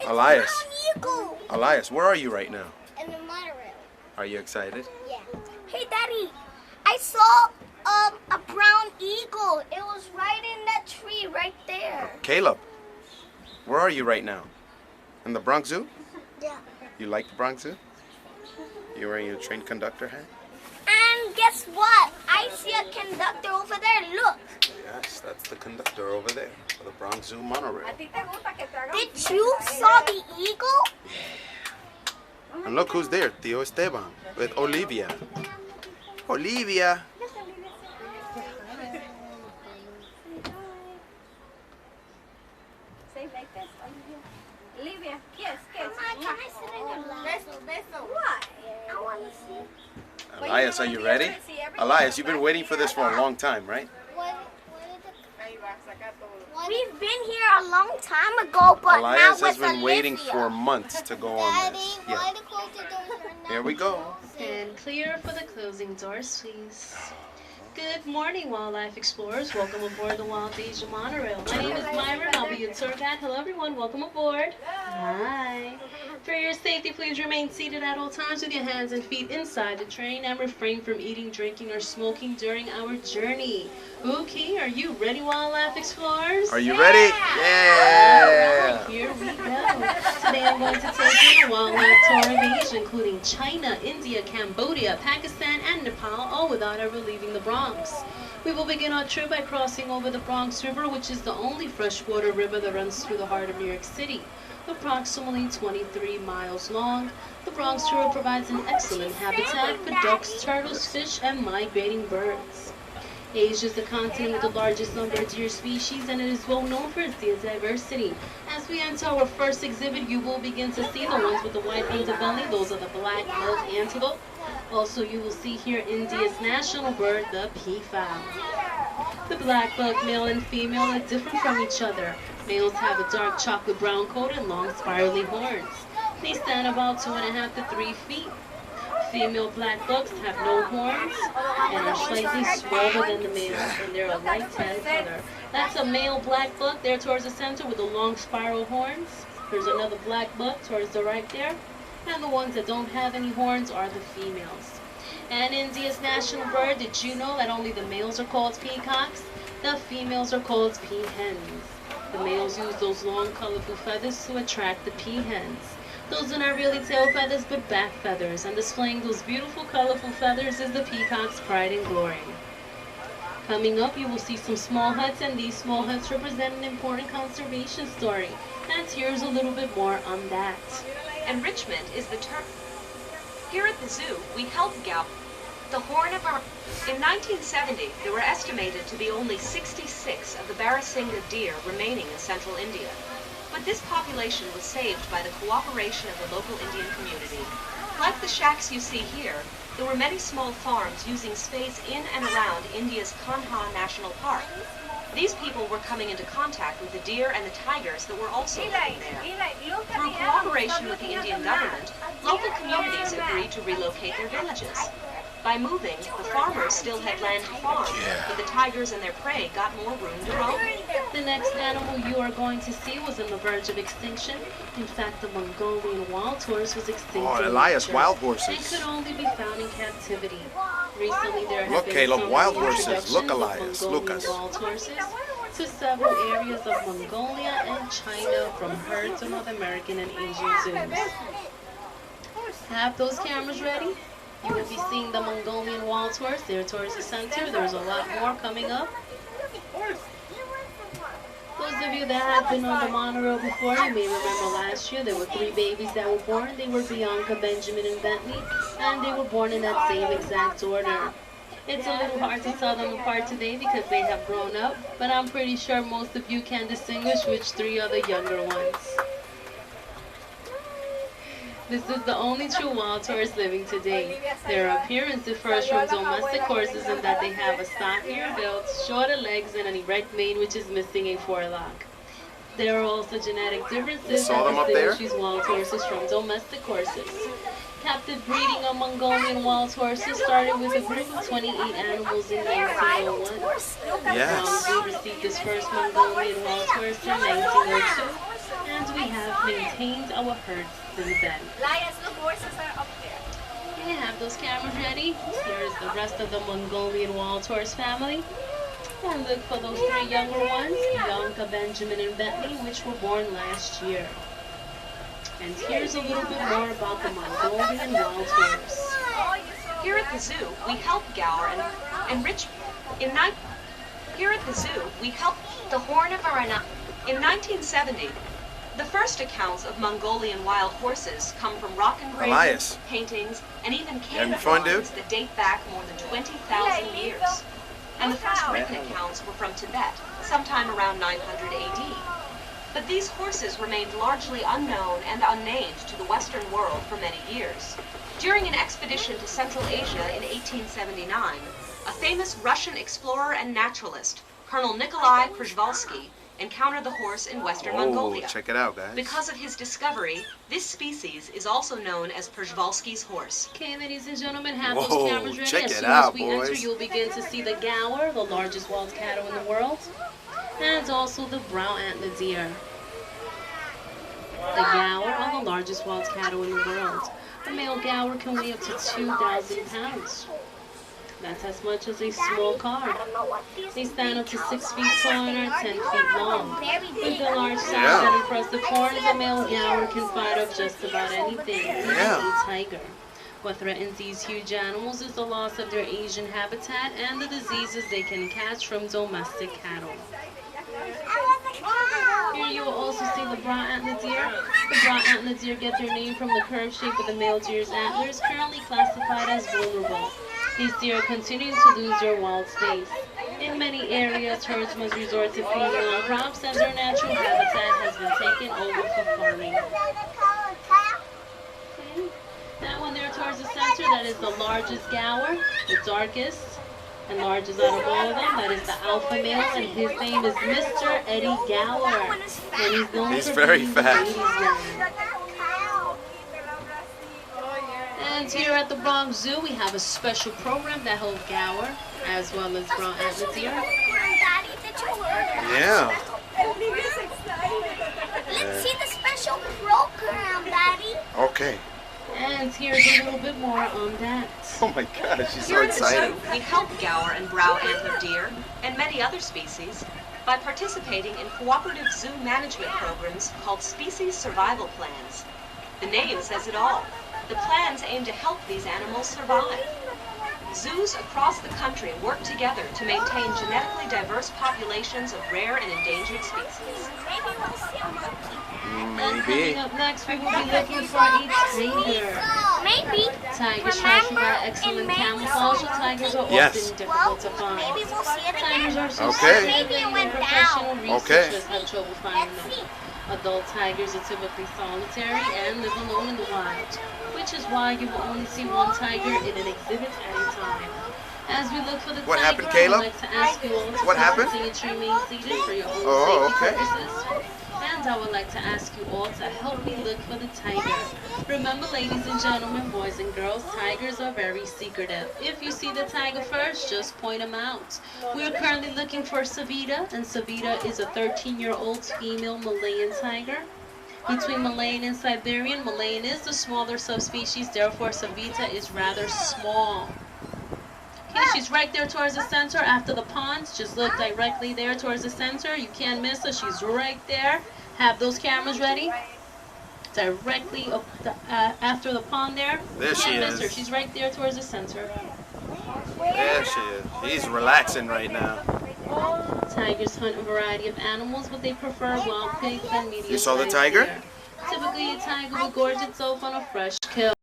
Elias. Eagle. Elias, where are you right now? In the monorail. Are you excited? Yeah. Hey, Daddy. I saw a brown eagle. It was right in that tree right there. Caleb, where are you right now? In the Bronx Zoo? Yeah. You like the Bronx Zoo? You wearing your train conductor hat? And guess what? I see a conductor over there. Look. Yes, that's the conductor over there for the Bronx Zoo monorail. Did you saw the eagle? And look who's there, Tío Esteban with Olivia. Olivia. Olivia, kiss. Can I sit in your lap? What? I want to see. Elias, are you ready? Elias, you've been waiting for this for a long time, right? We've been here a long time ago, but Elias now has with been waiting Olivia. for months to go on Daddy, this. why Yeah. the closing doors are not Here we go. And clear for the closing doors, please. Good morning, wildlife explorers. Welcome aboard the Wild Asia Monorail. My name is Myra, and I'll be your tour guide. Hello, everyone. Welcome aboard. Hi. For your safety, please remain seated at all times with your hands and feet inside the train and refrain from eating, drinking, or smoking during our journey. Okay, are you ready, wildlife explorers? Are you ready? Yeah! Alright, here we go. Today I'm going to take you on a wildlife tour of Asia, including China, India, Cambodia, Pakistan, and Nepal, all without ever leaving the Bronx. We will begin our trip by crossing over the Bronx River, which is the only freshwater river that runs through the heart of New York City. Approximately 23 miles long, the Bronx River provides an excellent habitat for ducks, turtles, fish, and migrating birds. Asia is the continent with the largest number of deer species, and it is well known for its deer diversity. As we enter our first exhibit, you will begin to see the ones with the white underbelly. Those are the black-billed antelope. Also, you will see here India's national bird, the peafowl. The black-buck male and female are different from each other. Males have a dark chocolate brown coat and long spirally horns. They stand about 2.5 to 3 feet. Female black bucks have no horns and are slightly smaller than the males, and they're a light tan color. That's a male black buck there towards the center with the long spiral horns. There's another black buck towards the right there. And the ones that don't have any horns are the females. And India's national bird, did you know that only the males are called peacocks? The females are called peahens. The males use those long colorful feathers to attract the peahens. Those are not really tail feathers but back feathers, and displaying those beautiful colorful feathers is the peacock's pride and glory. Coming up, you will see some small huts, and these small huts represent an important conservation story. And here's a little bit more on that. Enrichment is the term. Here at the zoo, we help gap the horn of our... In 1970, there were estimated to be only 66 of the Barasingha deer remaining in central India. But this population was saved by the cooperation of the local Indian community. Like the shacks you see here, there were many small farms using space in and around India's Kanha National Park. These people were coming into contact with the deer and the tigers that were also living there. Through cooperation with the Indian government, local communities agreed to relocate their villages. By moving, the farmers still had land to farm, but the tigers and their prey got more room to roam. The next animal you are going to see was on the verge of extinction. In fact, the Mongolian wild horse was extinct. Oh, in Elias, nature wild and horses. could only be found in captivity. Recently, there have Look, been Caleb, some wild horses. Look, reintroductions of Elias, look Mongolian us. wild horses to several areas of Mongolia and China, from herds of North American and Asian zoos. Have those cameras ready? You will be seeing the Mongolian wild horse there towards the center. There's a lot more coming up. Those of you that have been on the monorail before, you may remember last year there were 3 babies that were born. They were Bianca, Benjamin, and Bentley, and they were born in that same exact order. It's a little hard to tell them apart today because they have grown up, but I'm pretty sure most of you can distinguish which 3 are the younger ones. This is the only true wild horse living today. Their appearance differs from domestic horses in that they have a stockier build, shorter legs, and an erect mane which is missing a forelock. There are also genetic differences that distinguish these wild horses from domestic horses. Captive breeding of Mongolian wild horses started with a group of 28 animals in 1901. Yes. We received this first Mongolian wild horse in 1902, and we have maintained maintained our herds since then. Lions, the horses are up there. Okay, have those cameras ready. Here is the rest of the Mongolian wild horse family. And look for those three younger ones, Bianca, Benjamin, and Bentley, which were born last year. And here's a little bit more about the Mongolian wild horse. Here at the zoo, we help Gower and enrich. Here at the zoo, we help the horn of Arana. In 1970, the first accounts of Mongolian wild horses come from rock engravings, Elias. paintings, and even having cave fun, drawings dude? that date back more than 20,000 years. And the first written accounts were from Tibet, sometime around 900 AD. But these horses remained largely unknown and unnamed to the Western world for many years. During an expedition to Central Asia in 1879, a famous Russian explorer and naturalist, Colonel Nikolai Przewalski, encountered the horse in Western Oh, Mongolia. check it out, guys. Because of his discovery, this species is also known as Przewalski's horse. Okay, ladies and gentlemen, have Whoa, those cameras ready. check As it soon out, as we enter, boys. you'll begin to see the Gower, the largest wild cattle in the world, and also the brown antler deer. The Gower are the largest wild cattle in the world. The male Gower can weigh up to 2,000 pounds. That's as much as a small car. They stand up to 6 feet tall and are 10 feet long. With the large size and impressive horns, a male Gower can fight off just about anything, even a tiger. What threatens these huge animals is the loss of their Asian habitat and the diseases they can catch from domestic cattle. Here you will also see the brown antler deer. The brown antler deer get their name from the curved shape of the male deer's antlers, currently classified as vulnerable. These deer are continuing to lose their wild space. In many areas, herds must resort to feeding on crops as their natural habitat has been taken over for farming. Okay. That one there towards the center, that is the largest Gower, the darkest and largest out of all of them. That is the alpha male, and his name is Mr. Eddie Gower. And he's known He's for very being the fast. ladies' man. And here at the Bronx Zoo, we have a special program that holds Gower as well as brown antler deer. Yeah. Let's see the special program, Daddy. Okay. And here's a little bit more on that. Oh my gosh, she's so Here at the excited. zoo, we help Gower and brown antler deer and many other species by participating in cooperative zoo management programs called species survival plans. The name says it all. The plans aim to help these animals survive. Zoos across the country work together to maintain genetically diverse populations of rare and endangered species. Maybe we'll see a monkey. And Maybe. coming up next, we will be looking for a tiger. Maybe. Tigers try to provide excellent camouflage, so tigers are Yes. often difficult to find. Maybe we'll see it Tigers again. are so Okay. sensitive Maybe it that went even professional down. researchers have trouble finding Let's see. them. Adult tigers are typically solitary and live alone in the wild, which is why you will only see one tiger in an exhibit at a time. As we look for the What tiger, happened, I Caleb? would like to ask you all to What happened? continue to remain seated for your own Oh, safety okay. purposes. And I would like to ask you all to help me look for the tiger. Remember, ladies and gentlemen, boys and girls, tigers are very secretive. If you see the tiger first, just point him out. We're currently looking for Savita, and Savita is a 13-year-old female Malayan tiger. Between Malayan and Siberian, Malayan is the smaller subspecies, therefore Savita is rather small. Okay, she's right there towards the center after the pond. Just look directly there towards the center. You can't miss her. She's right there. Have those cameras ready. Directly up after the pond there. There she Can't miss her. is. She's right there towards the center. There she is. He's relaxing right now. Tigers hunt a variety of animals, but they prefer wild pigs and medium-sized You saw the tiger? deer. Typically, a tiger will gorge itself on a fresh kill.